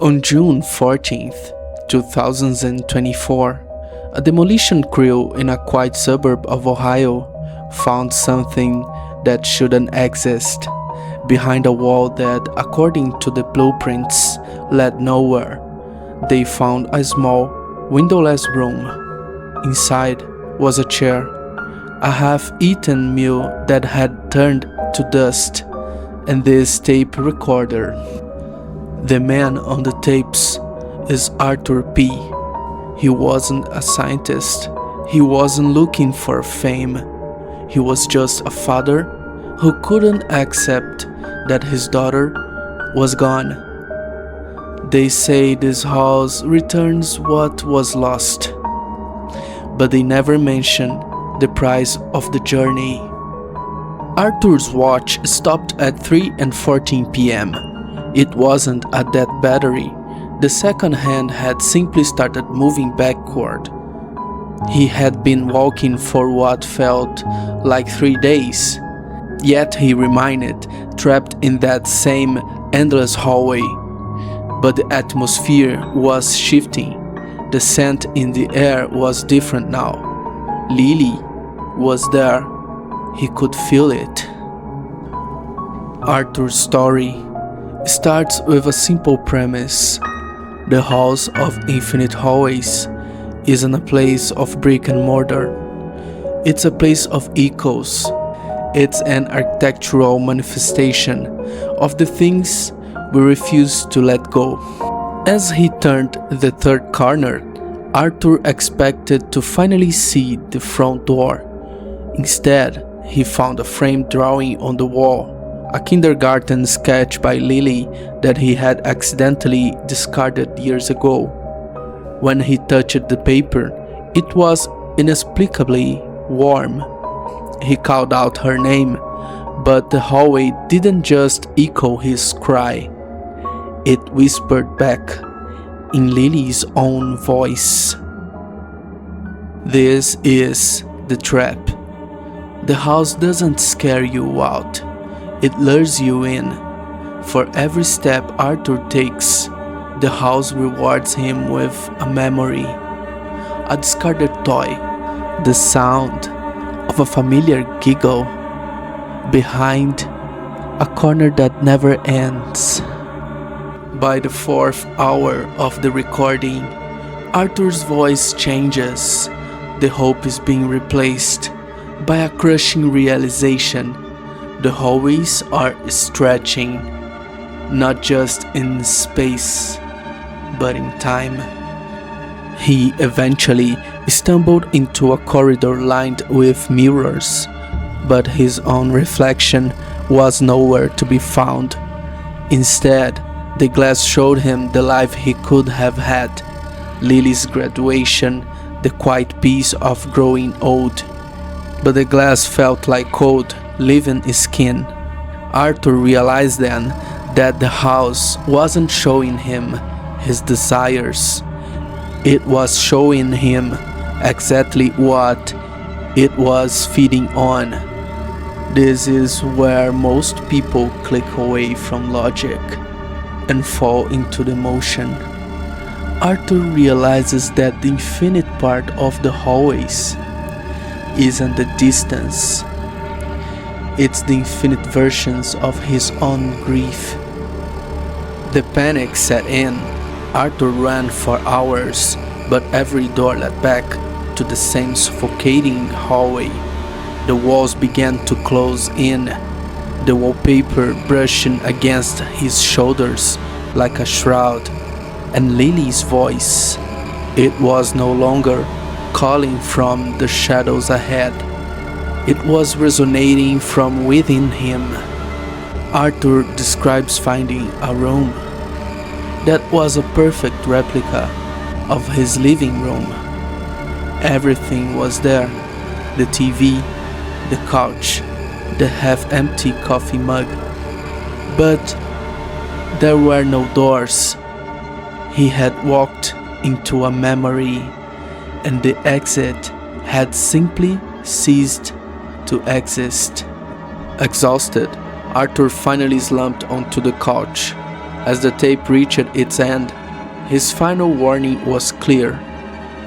On June 14th, 2024, a demolition crew in a quiet suburb of Ohio found something that shouldn't exist behind a wall that, according to the blueprints, led nowhere. They found a small, windowless room. Inside was a chair, a half-eaten meal that had turned to dust, and this tape recorder. The man on the tapes is Arthur P. He wasn't a scientist. He wasn't looking for fame. He was just a father who couldn't accept that his daughter was gone. They say this house returns what was lost, but they never mention the price of the journey. Arthur's watch stopped at 3:14 p.m. It wasn't a dead battery. The second hand had simply started moving backward. He had been walking for what felt like 3 days. Yet he remained trapped in that same endless hallway. But the atmosphere was shifting. The scent in the air was different now. Lily was there. He could feel it. Arthur's story starts with a simple premise. The House of Infinite Hallways isn't a place of brick and mortar. It's a place of echoes. It's an architectural manifestation of the things we refuse to let go. As he turned the third corner, Arthur expected to finally see the front door. Instead, he found a framed drawing on the wall, a kindergarten sketch by Lily that he had accidentally discarded years ago. When he touched the paper, it was inexplicably warm. He called out her name, but the hallway didn't just echo his cry. It whispered back in Lily's own voice. This is the trap. The house doesn't scare you out. It lures you in. For every step Arthur takes, the house rewards him with a memory, a discarded toy, the sound of a familiar giggle behind a corner that never ends. By the fourth hour of the recording, Arthur's voice changes. The hope is being replaced by a crushing realization. The hallways are stretching, not just in space, but in time. He eventually stumbled into a corridor lined with mirrors, but his own reflection was nowhere to be found. Instead, the glass showed him the life he could have had, Lily's graduation, the quiet peace of growing old. But the glass felt like cold, living skin. Arthur realized then that the house wasn't showing him his desires. It was showing him exactly what it was feeding on. This is where most people click away from logic and fall into the emotion. Arthur realizes that the infinite part of the hallways isn't the distance. It's the infinite versions of his own grief. The panic set in. Arthur ran for hours, but every door led back to the same suffocating hallway. The walls began to close in, the wallpaper brushing against his shoulders like a shroud. And Lily's voice, it was no longer calling from the shadows ahead. It was resonating from within him. Arthur describes finding a room that was a perfect replica of his living room. Everything was there: the TV, the couch, the half-empty coffee mug. But there were no doors. He had walked into a memory, and the exit had simply ceased to exist. Exhausted, Arthur finally slumped onto the couch. As the tape reached its end, his final warning was clear.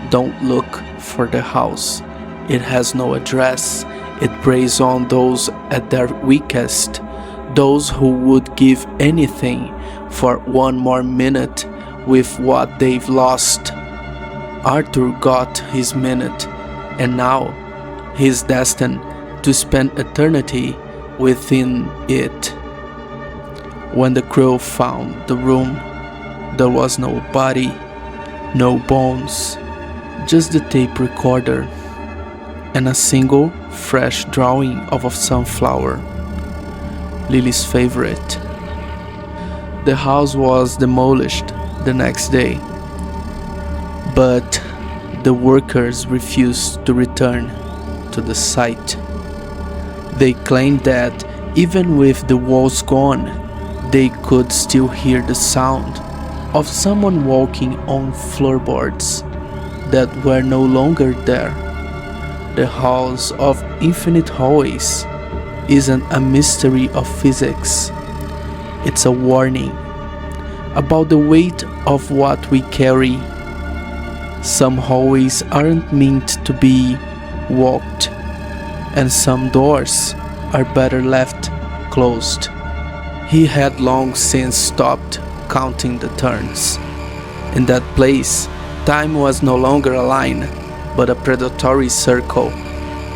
Don't look for the house. It has no address. It preys on those at their weakest, those who would give anything for one more minute with what they've lost. Arthur got his minute, and now he's destined to spend eternity within it. When the crew found the room, there was no body, no bones, just the tape recorder and a single fresh drawing of a sunflower, Lily's favorite. The house was demolished the next day, but the workers refused to return to the site. They claimed that even with the walls gone, they could still hear the sound of someone walking on floorboards that were no longer there. The house of infinite hallways isn't a mystery of physics. It's a warning about the weight of what we carry. Some hallways aren't meant to be walked, and some doors are better left closed. He had long since stopped counting the turns. In that place, time was no longer a line, but a predatory circle.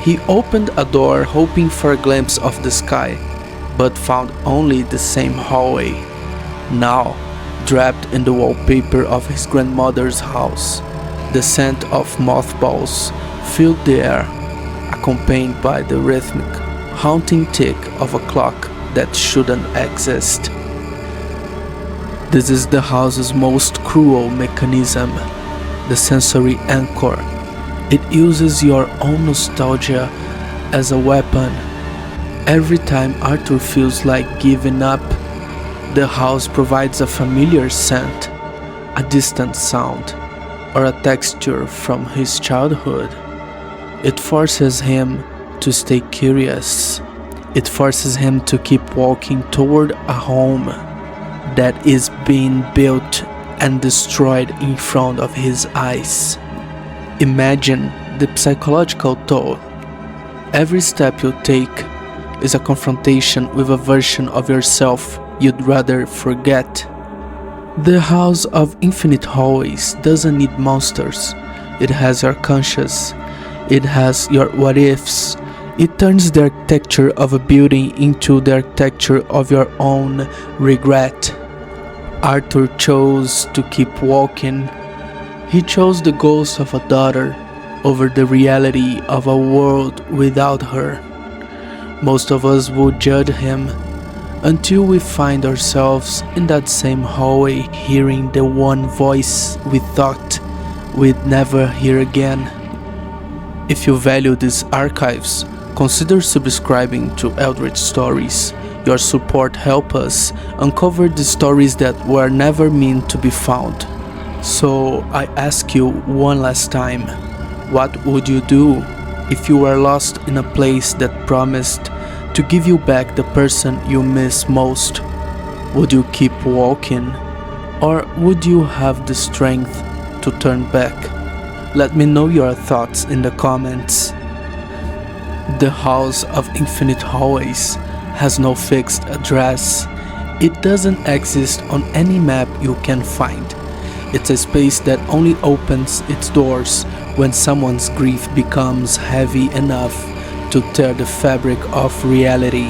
He opened a door hoping for a glimpse of the sky, but found only the same hallway, now draped in the wallpaper of his grandmother's house. The scent of mothballs filled the air, accompanied by the rhythmic, haunting tick of a clock that shouldn't exist. This is the house's most cruel mechanism, the sensory anchor. It uses your own nostalgia as a weapon. Every time Arthur feels like giving up, the house provides a familiar scent, a distant sound, or a texture from his childhood. It forces him to stay curious. It forces him to keep walking toward a home that is being built and destroyed in front of his eyes. Imagine the psychological toll. Every step you take is a confrontation with a version of yourself you'd rather forget. The House of Infinite Hallways doesn't need monsters. It has your conscience. It has your what-ifs. It turns the architecture of a building into the architecture of your own regret. Arthur chose to keep walking. He chose the ghost of a daughter over the reality of a world without her. Most of us would judge him until we find ourselves in that same hallway hearing the one voice we thought we'd never hear again. If you value these archives, consider subscribing to Eldritch Stories. Your support helps us uncover the stories that were never meant to be found. So I ask you one last time, what would you do if you were lost in a place that promised to give you back the person you miss most? Would you keep walking, or would you have the strength to turn back? Let me know your thoughts in the comments. The House of Infinite Hallways has no fixed address. It doesn't exist on any map you can find. It's a space that only opens its doors when someone's grief becomes heavy enough to tear the fabric of reality.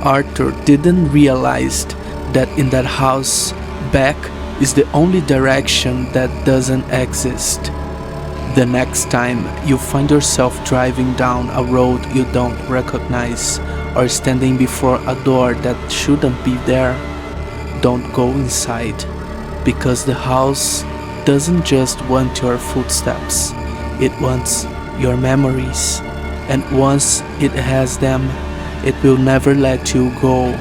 Arthur didn't realize that in that house, back is the only direction that doesn't exist. The next time you find yourself driving down a road you don't recognize, or standing before a door that shouldn't be there, don't go inside, because the house doesn't just want your footsteps, it wants your memories. And once it has them, it will never let you go.